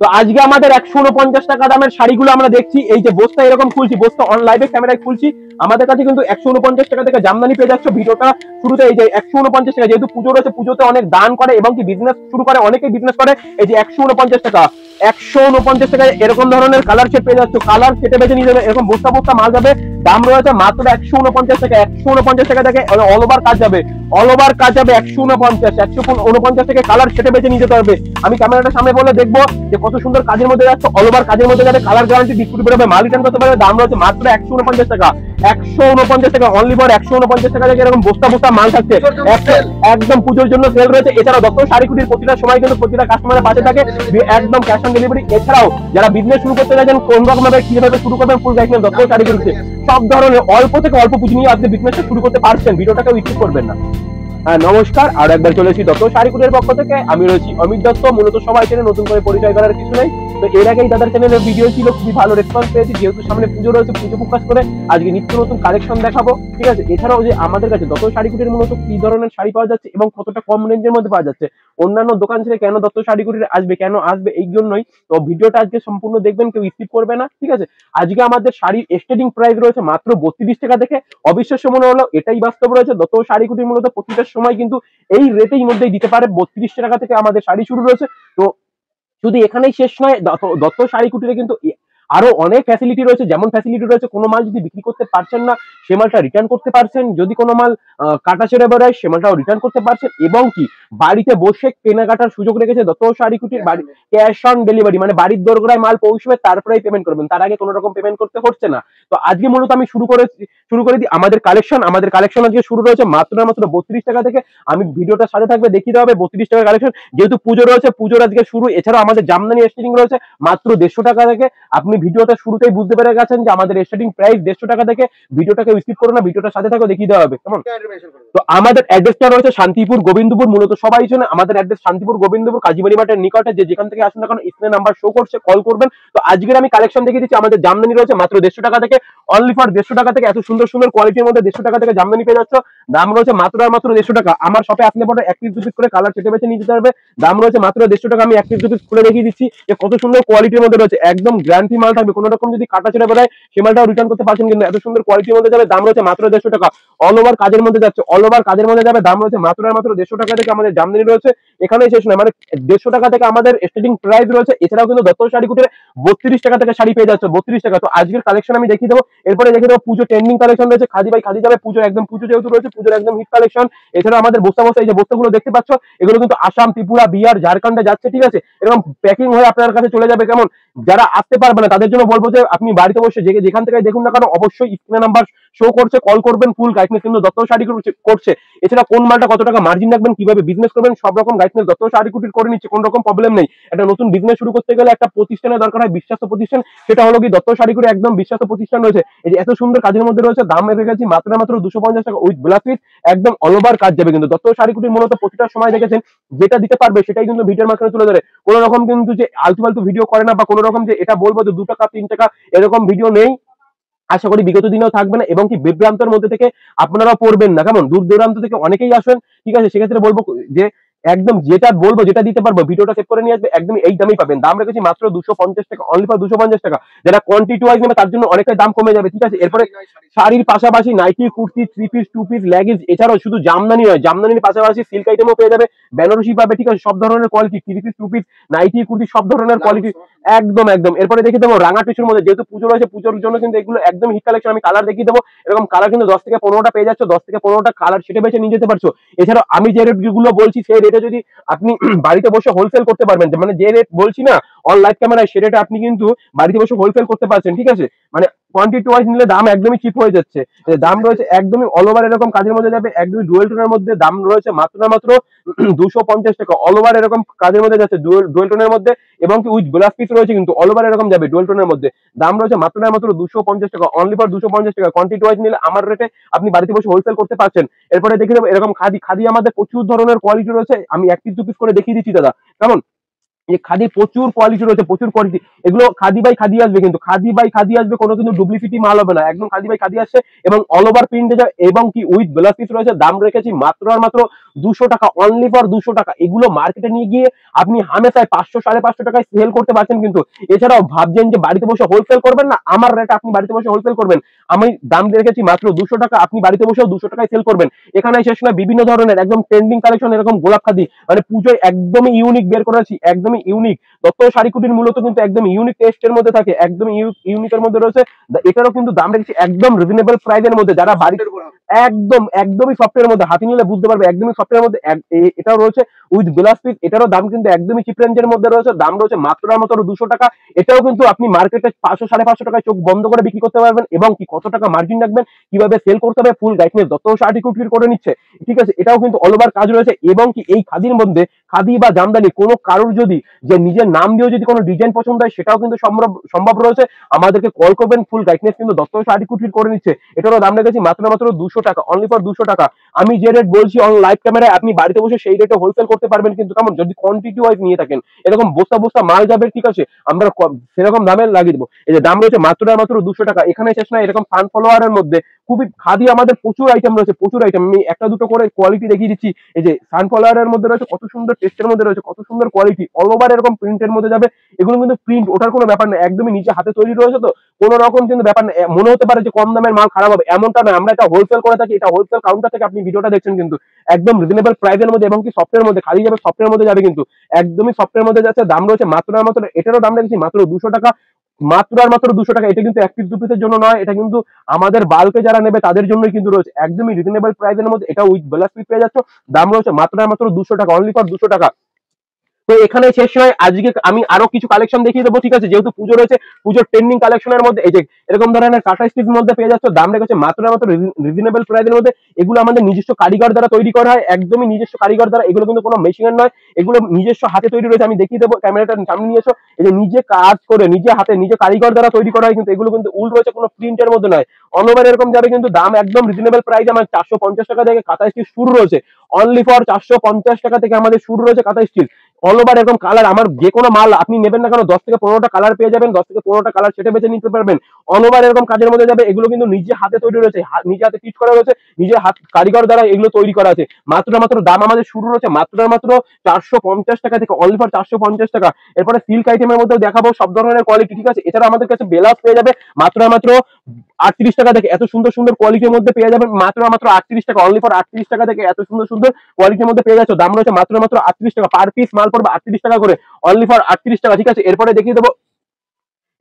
তো আজকে আমাদের 149 টাকা দামের শাড়িগুলো আমরা দেখছি। এই যে বস্তা এরকম খুলছি, বস্তা অন লাইভে ক্যামেরায় খুলছি। আমাদের কাছে কিন্তু 149 টাকা থেকে জামদানি পেয়ে যাচ্ছে। ভিডিওটা শুরুতে এই যে 149 টাকা, যেহেতু পুজো রয়েছে, পুজোতে অনেক দান করে এবং কি বিজনেস শুরু করে, অনেকেই বিজনেস করে। এই যে 149 টাকা, 149 টাকায় এরকম ধরনের কালার সেট পেয়ে যাচ্ছে। কালার সেটে বেছে নিয়ে যাবে, এরকম বস্তা বস্তা মাল যাবে। দাম রয়েছে মাত্র 149 টাকা। 149 টাকা থেকে অল ওভার কাজ যাবে, অল ওভার কাজ যাবে 149 থেকে কালার সেটে বেছে নিয়ে যেতে হবে। আমি ক্যামেরাটা সামনে বলে দেখবো যে কত সুন্দর কাজের মধ্যে যাচ্ছে, অল ওভার কাজের মধ্যে যাবে, কালার গ্যারান্টি ডিসপুট বেরোবে, মাল রিটার্ন করতে পারবে। দাম রয়েছে মাত্র 149 টাকা। 149 টাকা অনলি ফর 149 টাকা থেকে এরকম বস্তা বস্তা মাল থাকছে। একদম পুজোর জন্য সেল রয়েছে। এছাড়াও দত্ত শাড়িকুটির প্রতিটা সময় কিন্তু প্রতিটা কাস্টমারের পাশে থাকে, একদম ক্যাশ অন ডেলিভারি। এছাড়াও যারা বিজনেস শুরু করতে চাইছেন, কোন রকম ভাবে কিভাবে শুরু করবেন, ফুল গাইড দত্ত শাড়িকুটিতে সব ধরনের অল্প থেকে অল্প পুঁজি নিয়ে আপনি বিজনেসটা শুরু করতে পারছেন। ভিডিওটাকে স্কিপ করবেন না। নমস্কার, আর একবার চলে এসেছি দত্ত শাড়িকুটির পক্ষ থেকে। আমি রয়েছি অমিত দত্ত। মূলত সবাই চ্যানেল নতুন করে পরিচয় করার কিছু নেই। তো এর আগেই দাদার চ্যানেলের ভিডিও ছিল, খুবই ভালো রেসপন্স পেয়েছি। যেহেতু সামনে পুজো রয়েছে, পুজো ফোকাস করে আজকে নিত্য নতুন কালেকশন দেখাবো, ঠিক আছে। এছাড়াও যে আমাদের কাছে দত্ত শাড়িকুটির মূলত কি ধরনের শাড়ি পাওয়া যাচ্ছে এবং কতটা কম রেঞ্জের মধ্যে পাওয়া যাচ্ছে, অন্যান্য দোকান থেকে কেন দত্ত শাড়িকুটির আসবে, কেন আসবে, এই জন্যই তো ভিডিওটা আজকে সম্পূর্ণ দেখবেন, কেউ স্কিপ করবে না, ঠিক আছে। আজকে আমাদের শাড়ির স্টার্টিং প্রাইস রয়েছে মাত্র 32 টাকা থেকে। অবিশ্বাস্য মনে হলো, এটাই বাস্তব রয়েছে। দত্ত শাড়িকুটির মূলত প্রতিটা সময় কিন্তু এই রেটের মধ্যেই দিতে পারে। 32 টাকা থেকে আমাদের শাড়ি শুরু রয়েছে। তো শুধু এখানেই শেষ নয়, দত্ত শাড়িকুটিরে কিন্তু আরো অনেক ফ্যাসিলিটি রয়েছে। যেমন ফ্যাসিলিটি রয়েছে, কোনো মাল যদি বিক্রি করতে পারছেন না, সে মালটা রিটার্ন করতে পারছেন। যদি কোনো মাল কাটা ছেড়ে বেরোয়, সে মালটাও রিটার্ন করতে পারছেন। এবং কি বাড়িতে বসে কেনাকাটার সুযোগ রেখেছে দত্ত শাড়িকুটির। বাড়ি ক্যাশ অন ডেলিভারি, মানে বাড়ির দোরগোড়ায় মাল পৌঁছবে, তারপরেই পেমেন্ট করবেন, তার আগে কোনো রকম পেমেন্ট করতে হচ্ছে না। তো আজকে মূলত আমি শুরু করে দিই আমাদের কালেকশন আজকে শুরু রয়েছে মাত্র 32 টাকা থেকে। আমি ভিডিওটার সাথে থাকবে, দেখিয়ে দেওয়া হবে 32 টাকা কালেকশন। যেহেতু পুজো রয়েছে, পুজোর আজকে শুরু। এছাড়াও আমাদের জামদানি স্টার্টিং রয়েছে মাত্র 150 টাকা থেকে। আপনি ভিডিওটা শুরুতেই বুঝতে পেরে গেছেন যে আমাদের স্টার্টিং প্রাইস 150 টাকা থেকে। ভিডিওটাকে স্কিপ করো না, ভিডিওটার সাথে থাকো, দেখিয়ে দেওয়া হবে, কেমন। তো আমাদের অ্যাড্রেসটা রয়েছে শান্তিপুর গোবিন্দপুর। মূলত সবাই জানে আমাদের অ্যাড্রেস শান্তিপুর গোবিন্দপুর, কাজীবাড়ি মাঠের নিকটে। যে যেখান থেকে আসুন না কেন, স্ক্রিনে নাম্বার শো করছে, কল করবেন। তো আজকের আমি কালেকশন দেখিয়ে দিচ্ছি। আমাদের জামদানি রয়েছে মাত্র 150 টাকা থেকে, অনলি ফর 150 টাকা থেকে। এত সুন্দর সুন্দর কোয়ালিটির মধ্যে 150 টাকা থেকে জামদানি পেয়ে যাচ্ছে। দাম রয়েছে মাত্র আর মাত্র 150 টাকা। আমার শপে আসলে পরে 1 পিস 2 পিস করে কালার চেটে বেছে নিয়ে যেতে পারবে। দাম রয়েছে মাত্র 150 টাকা। আমি 1 পিস 2 পিস খুলে দেখিয়ে দিচ্ছি যে কত সুন্দর কোয়ালিটির মধ্যে রয়েছে। একদম গ্যারান্টি মাল থাকবে, কোনো রকম যদি কাটা ছেড়ে বেরোয় সে মালটাও রিটার্ন করতে পারছেন, কিন্তু এত সুন্দর কোয়ালিটির মধ্যে যাবে। দাম রয়েছে মাত্র 150 টাকা। অল ওভার কাজের মধ্যে যাচ্ছে, অল ওভার কাজের মধ্যে যাবে। দাম রয়েছে মাত্র আর মাত্র 150 টাকা থেকে। আমাদের জামদানি রয়েছে এখানেই শেষ নয়, মানে 150 টাকা থেকে আমাদের স্টার্টিং প্রাইস রয়েছে। এছাড়াও কিন্তু দত্ত শাড়িকুটির 32 টাকা থেকে শাড়ি পেয়ে যাচ্ছে, 32 টাকা। তো আজকের কালেকশন আমি দেখিয়ে দেবো। এরপরে দেখে দেবো পুজো ট্রেন্ডিং কালেকশন রয়েছে। খাদি বাই খাদি যাবে, পুজো একদম, পুজো যেহেতু রয়েছে, পুজোর একদম হিট কালেকশন। এছাড়া আমাদের বস্তা বস্তা এই যে বস্তাগুলো দেখতে পাচ্ছ, এগুলো কিন্তু আসাম, ত্রিপুরা, বিহার, ঝাড়খণ্ডে যাচ্ছে, ঠিক আছে। এরকম প্যাকিং হয়ে আপনার কাছে চলে যাবে, কেমন। যারা আসতে পারবে না তাদের জন্য বলবো যে আপনি বাড়িতে বসে যেখান থেকে দেখুন না কেন, অবশ্যই স্ক্রিনে নাম্বার শো করছে, কল করবেন। ফুল গাইডনেস কিন্তু দত্ত শাড়ি করছে। এছাড়া কোন মালটা কত টাকা মার্জিন রাখবেন, কিভাবে বিজনেস করবেন, সব রকম গাইডনেস দত্ত শাড়ি কুটির করে নিচ্ছে, কোন রকম প্রবলেম নেই। একটা নতুন বিজনেস শুরু করতে গেলে একটা প্রতিষ্ঠানের দরকার হয়, বিশ্বাস্ত প্রতিষ্ঠান। সেটা হলো কি দত্ত শাড়ি কুটির একদম বিশ্বাস্ত প্রতিষ্ঠান রয়েছে। এই যে এত সুন্দর কাজের মধ্যে রয়েছে, দাম রেখেছি মাত্র 250 টাকা উইথ ব্লাউজ পিস। একদম অল ওভার কাজ যাবে। কিন্তু দত্ত শাড়ি কুটির মূলত প্রতিটা সময় দেখেছেন যেটা দিতে পারবে সেটাই কিন্তু ভিডিওর মাঝখানে তুলে ধরে। কোনো রকম কিন্তু যে আলতু ফালতু ভিডিও করে না, বা কোনো রকম যে এটা বলবো যে 2 টাকা 3 টাকা এরকম ভিডিও নেই। আশা করি বিগত দিনেও থাকবে না, এবং কি বিভ্রান্তের মধ্যে থেকে আপনারাও পড়বেন না, কেমন। দূর দূরান্ত থেকে অনেকেই আসেন, ঠিক আছে। সেক্ষেত্রে বলবো যে একদম যেটা বলবো, যেটা দিতে পারবো, ভিডিওটা সেভ করে নিয়ে আসবে, একদম এই দামেই পাবেন। দাম রেখেছি মাত্র 250 টাকা, অনলি ফর 250 টাকা। যারা কোয়ান্টিটি ওয়াইজ নেবে তার জন্য অনেকটাই দাম কমে যাবে, ঠিক আছে। এরপরে শাড়ির পাশাপাশি nightie, kurti, 3 piece 2 piece, leggings, এছাড়াও শুধু জামদানি নয়, জামদানির পাশাপাশি সিল্ক আইটেমও পেয়ে যাবে, বেনারসি পাবে, ঠিক আছে। সব ধরনের quality, 3 piece 2 piece, nightie, kurti, সব ধরনের কোয়ালিটি। একদম একদম। এরপরে দেখে দেবো রাঙা টিস্যুর মধ্যে, যেহেতু পুজো রয়েছে, পুজোর জন্য কিন্তু এগুলো একদম হিট কালেকশন। আমি কালার দেখিয়ে দেবো। এরকম কালার কিন্তু 10 থেকে 15টা পেয়ে যাচ্ছে, 10 থেকে 15টা কালার সেটা বেছে নিয়ে যেতে পারছো। এছাড়াও আমি যে রেট গুলো বলছি, সেই রেটে যদি আপনি বাড়িতে বসে হোলসেল করতে পারবেন, মানে যে রেট বলছি না অন লাইভ ক্যামেরায়, সে রেটে আপনি কিন্তু বাড়িতে বসে হোলসেল করতে পারছেন, ঠিক আছে। মানে কোয়ান্টিটি ওয়াইজ নিলে দাম একদমই চিপ হয়ে যাচ্ছে। দাম রয়েছে একদমই অল ওভার এরকম কাজের মধ্যে যাবে, একদমই ডুয়েল টোনের মধ্যে। দাম রয়েছে মাত্র 250 টাকা। অল ওভার এরকম কাজের মধ্যে যাচ্ছে, ডুয়েল টোনের মধ্যে, এবং কি উইথ ব্লাউজ পিস রয়েছে কিন্তু। অল ওভার এরকম যাবে ডুয়েল টোনের মধ্যে। দাম রয়েছে মাত্র 250 টাকা, অনলি ফর 250 টাকা। কোয়ান্টিটি ওয়াইজ নিলে আমার রেটে আপনি বাড়িতে বসে হোলসেল করতে পারছেন। এরপরে দেখে দেবো এরকম খাদি আমাদের প্রচুর ধরনের কোয়ালিটি রয়েছে। আমি 1 পিস 2 পিস করে দেখিয়ে দিচ্ছি দাদা, কেমন। যে খাদি প্রচুর কোয়ালিটি রয়েছে, প্রচুর কোয়ালিটি। এগুলো খাদি বাই খাদি আসবে, কিন্তু খাদি বাই খাদি আসবে, কোনো কিন্তু ডুপ্লিসিটি মাল হবে না, একদম খাদি বাই খাদি আসছে। এবং অল ওভার প্রিন্টে যায়, এবং কি উইথ ব্লাউজ পিস রয়েছে। দাম রেখেছি মাত্র আর মাত্র 200 টাকা, অনলি ফর 200 টাকা। এগুলো মার্কেটে নিয়ে গিয়ে আপনি হামেশায় 500 550 টাকায় সেল করতে পারছেন। কিন্তু এছাড়াও ভাবছেন যে বাড়িতে বসে হোলসেল করবেন, না আমার রেট আপনি বাড়িতে বসে হোলসেল করবেন, আমি দাম রেখেছি মাত্র 200 টাকা, আপনি বাড়িতে বসেও 200 টাকায় সেল করবেন। এখানে শেষ নয়, বিভিন্ন ধরনের একদম ট্রেন্ডিং কালেকশন, এরকম গোলাপ খাদি মানে পুজোয় একদমই ইউনিক বের করেছি, একদমই ইউনিক। দত্ত শাড়ি কুটির মূলত কিন্তু একদম ইউনিক টেস্টের মধ্যে থাকে, একদম ইউনিকের মধ্যে রয়েছে। এটারও কিন্তু দাম রেখেছি একদম রিজনেবল প্রাইসের মধ্যে, যারা বাড়িতে একদম একদমই সফটের মধ্যে, হাতে নিলে বুঝতে পারবে একদমই সফটের মধ্যে। এটাও রয়েছে উইথ ব্লাউজ পিস, এটারও দাম কিন্তু একদমই চিপ রেঞ্জের মধ্যে রয়েছে, দাম রয়েছে মাত্র আর মাত্র 200 টাকা। এটাও কিন্তু আপনি মার্কেটে 500 550 টাকায় চোখ বন্ধ করে বিক্রি করতে পারবেন, এবং কি কত টাকা মার্জিন রাখবেন, কিভাবে সেল করতে হবে, ফুল গাইডনেস দত্ত শাড়ি কুটির করে নিচ্ছে। ঠিক আছে, এটাও কিন্তু অল ওভার কাজ রয়েছে। এবং কি এই খাদির মধ্যে, খাদি বা জামদানি কোনো কারোর যদি যে নিজের নাম দিয়েও যদি কোনো ডিজাইন পছন্দ হয়, সেটাও কিন্তু সম্ভব সম্ভব রয়েছে। আমাদেরকে কল করবেন, ফুল গাইডনেস কিন্তু দত্ত শাড়ি কুটির করে নিচ্ছে। এটারও দাম রেখেছি মাত্র মাত্র 200 টাকা, অনলি ফর 200 টাকা। আমি যে রেট বলছি অন লাইভ ক্যামেরায়, আপনি বাড়িতে বসে সেই রেটে হোলসেল করতে পারবেন। কিন্তু কেমন, যদি কোয়ান্টিটি ওয়াইজ নিয়ে থাকেন, এরকম বস্তা বস্তা মাল যাবে, ঠিক আছে, আমরা সেরকম দামে লাগিয়ে দেবো। এই যে দাম রয়েছে মাত্র আর মাত্র 200 টাকা। এখানে শেষ না, এরকম ফান ফলোয়ারের মধ্যে খুবই খাদি আমাদের প্রচুর আইটেম রয়েছে, প্রচুর আইটেম। আমি একটা দুটো করে কোয়ালিটি দেখিয়ে দিচ্ছি। এই যে সানফ্লাওয়ারের মধ্যে রয়েছে কত সুন্দর টেস্টের মধ্যে রয়েছে, কত সুন্দর কোয়ালিটি, অল ওভার এরকম প্রিন্টের মধ্যে যাবে। এগুলো কিন্তু প্রিন্ট ওঠার কোনো ব্যাপার নেই, একদমই নিজে হাতে তৈরি রয়েছে, তো কোনো রকম কিন্তু ব্যাপার নেই। মনে হতে পারে যে কম দামের মাল খারাপ হবে, এমনটা নয়। আমরা এটা হোলসেল করে থাকি, এটা হোলসেল কাউন্টার থেকে আপনি ভিডিওটা দেখছেন, কিন্তু একদম রিজনেবল প্রাইসের মধ্যে, এবং কি সফটের মধ্যে, খালি যাবে সফটের মধ্যে যাবে, কিন্তু একদমই সফটের মধ্যে যাচ্ছে। দাম রয়েছে মাত্র আর মাত্র, এটারও দাম রেখেছি মাত্র 200 টাকা, মাত্র আর মাত্র 200 টাকা। এটা কিন্তু এক পিস দু পিসের জন্য নয়, এটা কিন্তু আমাদের বাল্কে যারা নেবে তাদের জন্যই কিন্তু রয়েছে, একদমই রিজনেবল প্রাইসের মধ্যে। এটা উইথ ব্লাউজ পিস পেয়ে যাচ্ছে, দাম রয়েছে মাত্র আর মাত্র 200 টাকা, অনলি ফর 200 টাকা। তো এখানে শেষ নয়, আজকে আমি আরো কিছু কালেকশন দেখিয়ে দেবো, ঠিক আছে, যেহেতু পুজো রয়েছে। পুজোর ট্রেন্ডিং কালেকশনের মধ্যে এই যে এরকম ধরনের কাটা স্টিচের মধ্যে পেয়ে যাচ্ছে, দাম রেখেছে মাত্র মাত্র রিজনেবল প্রাইসের মধ্যে। এগুলো আমাদের নিজস্ব কারিগর দ্বারা তৈরি করা হয়, একদমই নিজস্ব কারিগর দ্বারা, এগুলো কিন্তু কোনো মেশিনের নয়, এগুলো নিজস্ব হাতে তৈরি রয়েছে। আমি দেখিয়ে দেবো, ক্যামেরাটা সামনে নিয়ে এসো। এই যে নিজে কাজ করে নিজে হাতে নিজে কারিগর দ্বারা তৈরি করা হয়, কিন্তু এগুলো কিন্তু উল রয়েছে, কোনো প্রিন্টের মধ্যে নয়, অনওভার এরকম যাবে। কিন্তু দাম একদম রিজনেবল প্রাইস, আমার 450 টাকা থেকে কাঁথা স্টিচ শুরু রয়েছে, অনলি ফর 450 টাকা থেকে আমাদের শুরু রয়েছে কাঁথা স্টিচ। অল ওভার এরকম কালার, আমার যে কোনো মাল আপনি নেবেন না কেন, 10 থেকে 15টা কালার পেয়ে যাবেন, 10 থেকে 15টা কালার সেটা বেছে নিতে পারবেন। অল ওভার এরকম কাজের মধ্যে যাবে, এগুলো কিন্তু নিজে হাতে তৈরি রয়েছে, নিজে হাতে পিচ করা রয়েছে, নিজে হাত কারিগর দ্বারা এগুলো তৈরি করা আছে। মাত্র মাত্র দাম আমাদের শুরু রয়েছে মাত্র মাত্র 450 টাকা থেকে, অনলি ফর 450 টাকা। এরপরে সিল্ক আইটেমের মধ্যে দেখাবো সব ধরনের কোয়ালিটি, ঠিক আছে। এছাড়া আমাদের কাছে বেলাস পেয়ে যাবে মাত্র মাত্র 38 টাকা থেকে, এত সুন্দর সুন্দর কোয়ালিটির মধ্যে পেয়ে যাবেন মাত্র মাত্র 38 টাকা, অনলি ফর 38 টাকা থেকে এত সুন্দর সুন্দর কোয়ালিটির মধ্যে পেয়ে যাচ্ছে। দাম রয়েছে মাত্র মাত্র 38 টাকা, পার পিস মাল পড়বে 38 টাকা করে, অনলি ফর 38 টাকা, ঠিক আছে। এরপরে দেখিয়ে দেবো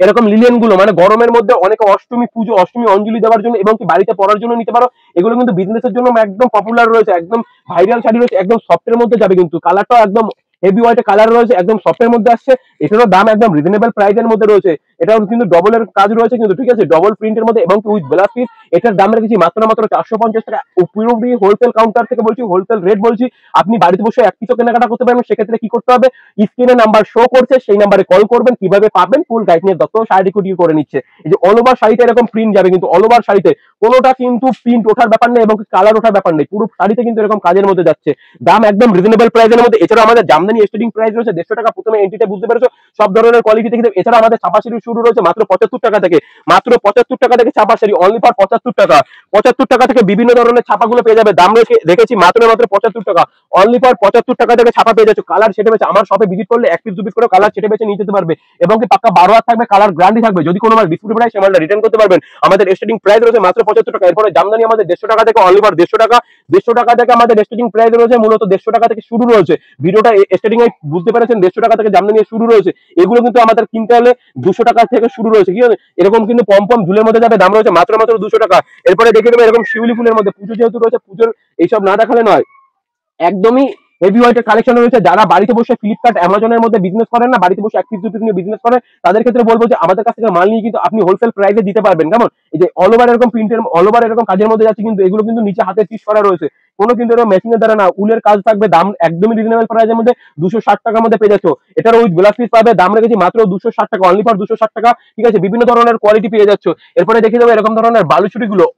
এরকম লিলেন গুলো, মানে গরমের মধ্যে অনেকে অষ্টমী পুজো, অষ্টমী অঞ্জলি দেওয়ার জন্য এবং কি বাড়িতে পরার জন্য নিতে পারো। এগুলো কিন্তু বিজনেসের জন্য একদম পপুলার রয়েছে, একদম ভাইরাল শাড়ি রয়েছে, একদম সফটের মধ্যে যাবে, কিন্তু কালারটাও একদম হেভি হোয়াইট কালার রয়েছে, একদম সফটের মধ্যে আসছে। এটারও দাম একদম রিজনেবল প্রাইসের মধ্যে রয়েছে। এটাও কিন্তু ডবলের কাজ রয়েছে, কিন্তু ঠিক আছে, ডবল প্রিন্টের মধ্যে এবং উইথ ব্লাউজ পিস। এটার দাম রেখেছি মাত্র মাত্র 450 টাকা, পুরোপুরি হোলসেল কাউন্টার থেকে বলছি, হোলসেল রেট বলছি। আপনি বাড়িতে বসে এক পিসও কেনাকাটা করতে পারবেন। সেক্ষেত্রে কি করতে হবে, স্ক্রিনে নাম্বার শো করছে, সেই নাম্বারে কল করবেন, কিভাবে পাবেন ফুল গাইড নিয়ে দত্ত শাড়ি কুটিয়ে করে নিচ্ছে। এই যে অল ওভার শাড়িতে এরকম প্রিন্ট যাবে, কিন্তু অল ওভার শাড়িতে কোনোটা কিন্তু প্রিন্ট ওঠার ব্যাপার নেই এবং কালার ওঠার ব্যাপার নেই, পুরো শাড়িতে কিন্তু এরকম কাজের মধ্যে যাচ্ছে। দাম একদম রিজনেবল প্রাইসের মধ্যে। এছাড়া আমাদের জামদানি স্টার্টিং প্রাইস রয়েছে 150 টাকা, প্রথমে এন্ট্রিতে বুঝতে পেরেছো, সব ধরনের কোয়ালিটি থেকে। এছাড়া আমাদের ছাপা শাড়ি শুরু রয়েছে মাত্র 75 টাকা থেকে, মাত্র 75 টাকা থেকে ছাপা শাড়ি, অনলি ফর 75 টাকা। 75 টাকা থেকে বিভিন্ন ধরনের ছাপাগুলো পেয়ে যাবে, দাম রেখেছি মাত্র মাত্র 75 টাকা, অনলি ফর 75 টাকা থেকে ছাপা পেয়ে যাচ্ছে। কালার সেটে বেছে আমার শপে ভিজিট করলে এক পিস দু পিস করে কালার সেটে বেছে নিয়ে যেতে পারবে, এবং কি পাক্কা 12 হাত থাকবে, কালার গ্যারান্টি থাকবে। যদি কোনো মাল ডিসপুট হয়, সে মালটা রিটার্ন করতে পারবেন। আমাদের স্টার্টিং প্রাইস রয়েছে মাত্র 75 টাকা। এরপরে জামদানি আমাদের 150 টাকা থেকে, অনলি ফর 150 টাকা। 150 টাকা থেকে আমাদের স্টার্টিং প্রাইস রয়েছে, মূলত 150 টাকা থেকে শুরু রয়েছে। ভিডিওটা স্টার্টিং এ বুঝতে পেরেছেন, 150 টাকা থেকে জামদানি শুরু রয়েছে। এগুলো কিন্তু আমাদের কিনতে হলে 200 টাকা থেকে শুরু রয়েছে, কি এরকম কিন্তু পম পম ঝুলের মধ্যে যাবে, দাম রয়েছে মাত্র মাত্র 200 টাকা। এরপরে দেখে দেবো এরকম শিউলি ফুলের মধ্যে, পুজো যেহেতু রয়েছে, পুজোর এইসব না দেখালে নয়, একদমই হেভি ওয়াইটের কালেকশন রয়েছে। যারা বাড়িতে বসে ফ্লিপকার্ট অ্যামাজনের মধ্যে বিজনেস করেন না, বাড়িতে বসে এক পিস দু পিস নিয়ে বিজনেস করেন, তাদের ক্ষেত্রে বলবো যে আমাদের কাছ থেকে মাল নিয়ে কিন্তু আপনি হোলসেল প্রাইসে দিতে পারবেন। কেমন, এই যে অল ওভার এরকম প্রিন্টের, অল ওভার এরকম কাজের মধ্যে যাচ্ছে, কিন্তু এগুলো কিন্তু নিচে হাতে পিস করা রয়েছে, কোনো কিন্তু এরকম মেশিনের দ্বারা না, উলের কাজ থাকবে। দাম একদমই রিজনেবল প্রাইসের মধ্যে 260 টাকার মধ্যে পেয়ে যাচ্ছ। এটার উইথ ব্লাউজ পিস পাবে, দাম রেখেছি মাত্র 260 টাকা, অনলি ফর 260 টাকা, ঠিক আছে। বিভিন্ন ধরনের কোয়ালিটি পেয়ে যাচ্ছ। এরপরে দেখে যাবো এরকম ধরনের বালুচুরি গুলো,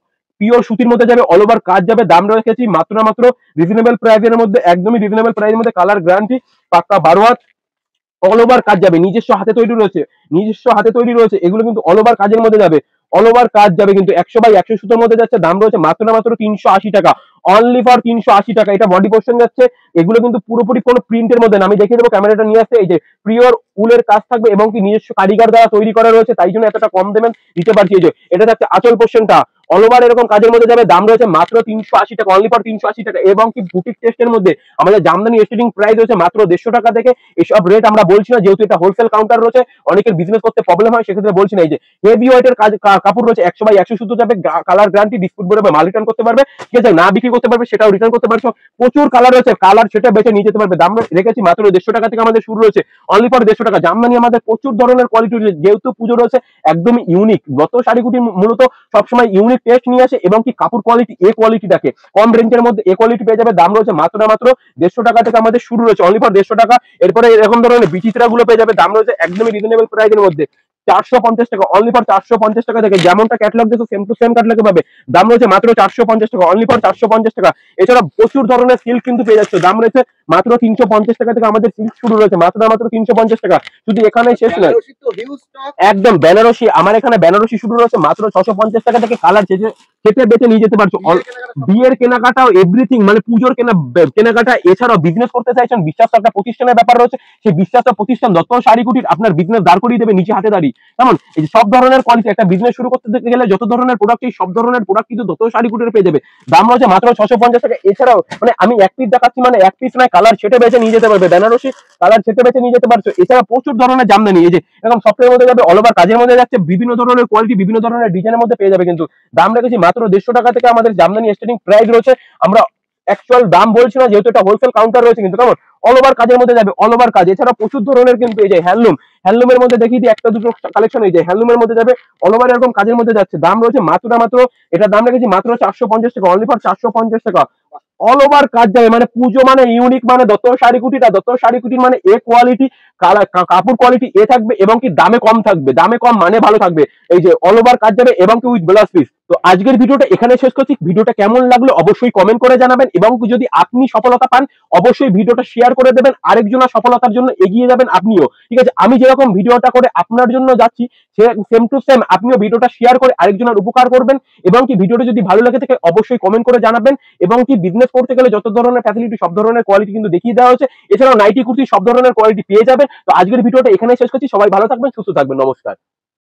পিওর সুতির মধ্যে যাবে, অল ওভার কাজ যাবে, দাম রেখেছি মাত্র মাত্র রিজনেবল প্রাইসের মধ্যে, একদমই রিজনেবল প্রাইসের মধ্যে, কালার গ্যারান্টি, পাক্কা 12 হাত, অল ওভার কাজ যাবে, নিজস্ব হাতে তৈরি রয়েছে, নিজস্ব হাতে তৈরি রয়েছে, এগুলো কিন্তু অল ওভার কাজের মধ্যে যাবে, অল ওভার কাজ যাবে কিন্তু 100 বাই 100 সুতোর মধ্যে যাচ্ছে, দাম রয়েছে মাত্র না মাত্র 380 টাকা, অনলি ফর 380 টাকা। এটা বডি পোর্শন যাচ্ছে, এগুলো কিন্তু পুরোপুরি কোনো প্রিন্টের মধ্যে না, আমি দেখিয়ে দেবো, ক্যামেরাটা নিয়ে আসছে, এই যে পিওর উলের কাজ থাকবে এবং কি নিজস্ব কারিগর দ্বারা তৈরি করা রয়েছে, তাই জন্য এতটা কম দামে দিতে পারছি। এই যে এটা থাকছে আঁচল পোর্শনটা, অল ওভার এরকম কাজের মধ্যে যাবে, দাম রয়েছে মাত্র 380 টাকা, অনলি ফর 380 টাকা। এবং কি বুটিক টেস্টের মধ্যে আমাদের জামদানি স্টার্টিং প্রাইস রয়েছে মাত্র 150 টাকা থেকে। এসব রেট আমরা বলছি না, যেহেতু এটা হোলসেল কাউন্টার রয়েছে, অনেকের বিজনেস করতে প্রবলেম হয়, সেক্ষেত্রে বলছি না। এই যে হেভি ওয়েটের কাপড় রয়েছে, 100 বাই 100 সুতো যাবে, কালার গ্যারান্টি, ডিসপুট বেরোবে, মাল রিটার্ন করতে পারবে, ঠিক আছে, না বিক্রি করতে পারবে সেটাও রিটার্ন করতে পারছো। প্রচুর কালার রয়েছে, কালার সেটা বেছে নিয়ে যেতে পারবে। দাম রেখেছি মাত্র 150 টাকা থেকে আমাদের শুরু রয়েছে, অনলি ফর 150 টাকা। জামদানি আমাদের প্রচুর ধরনের কোয়ালিটি রয়েছে, যেহেতু পুজো রয়েছে একদমই ইউনিক। যত শাড়িগুটি মূলত সবসময় ইউনিক টেস্ট নিয়ে আসে এবং কি কাপড় কোয়ালিটি এ কোয়ালিটিটাকে কম রেঞ্জের মধ্যে এ কোয়ালিটি পেয়ে যাবে। দাম রয়েছে মাত্র না মাত্র 150 টাকা থেকে আমাদের শুরু রয়েছে, অনলি ফর 150 টাকা। এরপরে এরকম ধরনের বিচিত্রা গুলো পেয়ে যাবে, দাম রয়েছে একদমই রিজনেবল প্রাইসের মধ্যে, 450 টাকা, অনলি ফর 450 টাকা থেকে। যেমনটা ক্যাটালগ দেখো সেম টু সেম ক্যাটালগে পাবে, দাম রয়েছে মাত্র 450 টাকা, অনলি ফর 450 টাকা। এছাড়া প্রচুর ধরনের সিল্ক কিন্তু পেয়ে যাচ্ছে, দাম রয়েছে মাত্র 350 টাকা থেকে আমাদের সিল্ক শুরু রয়েছে, মাত্র মাত্র 350 টাকা। শুধু এখানেই শেষ নয়, একদম বেনারসি, আমার এখানে বেনারসি শুরু রয়েছে মাত্র 650 টাকা থেকে, কালার খেতে বেছে নিয়ে যেতে পারছো। বিয়ের কেনাকাটা এভরিথিং, মানে পুজোর কেনাকাটা, এছাড়াও বিজনেস করতে চাইছেন, বিশ্বাস একটা প্রতিষ্ঠানের ব্যাপার রয়েছে, সেই বিশ্বাসটা প্রতিষ্ঠান দত্ত শাড়ি কুটির আপনার বিজনেস দাঁড় করিয়ে দেবে নিজে হাতে দাঁড়িয়ে। যেমন এই যে সব ধরনের কোয়ালিটি, একটা বিজনেস শুরু করতে গেলে যত ধরনের প্রোডাক্ট, এই সব ধরনের প্রোডাক্ট কিন্তু দত্ত শাড়ি কুটির পেয়ে যাবে, দাম রয়েছে মাত্র 650 টাকা। এছাড়াও মানে আমি এক পিস দেখাচ্ছি, মানে এক পিস নয়, কালার সেটে বেছে নিয়ে যেতে পারবে, বেনারসি কালার সেটে বেছে নিয়ে যেতে পারছো। এছাড়া প্রচুর ধরনের জামদানি, এই যে এরকম সফটওয়্যার মধ্যে যাবে, অল ওভার কাজের মধ্যে যাচ্ছে, বিভিন্ন ধরনের কোয়ালিটি, বিভিন্ন ধরনের ডিজাইনের মধ্যে পেয়ে যাবে। কিন্তু দাম রেখেছি মাত্র 150 টাকা থেকে আমাদের জামদানি স্টার্টিং প্রাইস রয়েছে। আমরা অ্যাকচুয়াল দাম বলছি না, যেহেতু এটা হোলসেল কাউন্টার রয়েছে, কিন্তু কেমন অল ওভার কাজের মধ্যে যাবে, অল ওভার কাজ। এছাড়া প্রচুর ধরনের কিন্তু এই যে হ্যান্ডলুম, হ্যান্ডলুমের মধ্যে দেখিয়ে দিই একটা দুটো কালেকশন, এই যে হ্যান্ডলুমের মধ্যে যাবে, অল ওভার এরকম কাজের মধ্যে যাচ্ছে, দাম রয়েছে মাত্র মাত্র, এটার দাম রেখেছি মাত্র 450 টাকা, অনলি ফর 450 টাকা। অল ওভার কাজ যাবে, মানে পুজো মানে ইউনিক, মানে দত্ত শাড়ি কুটিটা, দত্ত শাড়ি কুটির মানে এ কোয়ালিটি, কাপড় কোয়ালিটি এ থাকবে এবং কি দামে কম থাকবে, দামে কম মানে ভালো থাকবে। এই যে অল ওভার কাজ যাবে এবং কি উইথ ব্লাউজ পিস। তো আজকের ভিডিওটা এখানে শেষ করছি, ভিডিওটা কেমন লাগলো অবশ্যই কমেন্ট করে জানাবেন, এবং যদি আপনি সফলতা পান অবশ্যই ভিডিওটা শেয়ার করে দেবেন, আরেকজনের সফলতার জন্য এগিয়ে যাবেন আপনিও, ঠিক আছে। আমি যেরকম ভিডিওটা করে আপনার জন্য যাচ্ছি, সেম টু সেম আপনিও ভিডিওটা শেয়ার করে আরেকজনের উপকার করবেন, এবং কি ভিডিওটা যদি ভালো লাগে থাকে অবশ্যই কমেন্ট করে জানাবেন। এবং কি বিজনেস করতে গেলে যত ধরনের ফ্যাসিলিটি, সব ধরনের কোয়ালিটি কিন্তু দেখিয়ে দেওয়া হয়েছে, এছাড়াও নাইটি কুর্তি সব ধরনের কোয়ালিটি পেয়ে যাবেন। তো আজকের ভিডিওটা এখানে শেষ করছি, সবাই ভালো থাকবেন, সুস্থ থাকবেন, নমস্কার।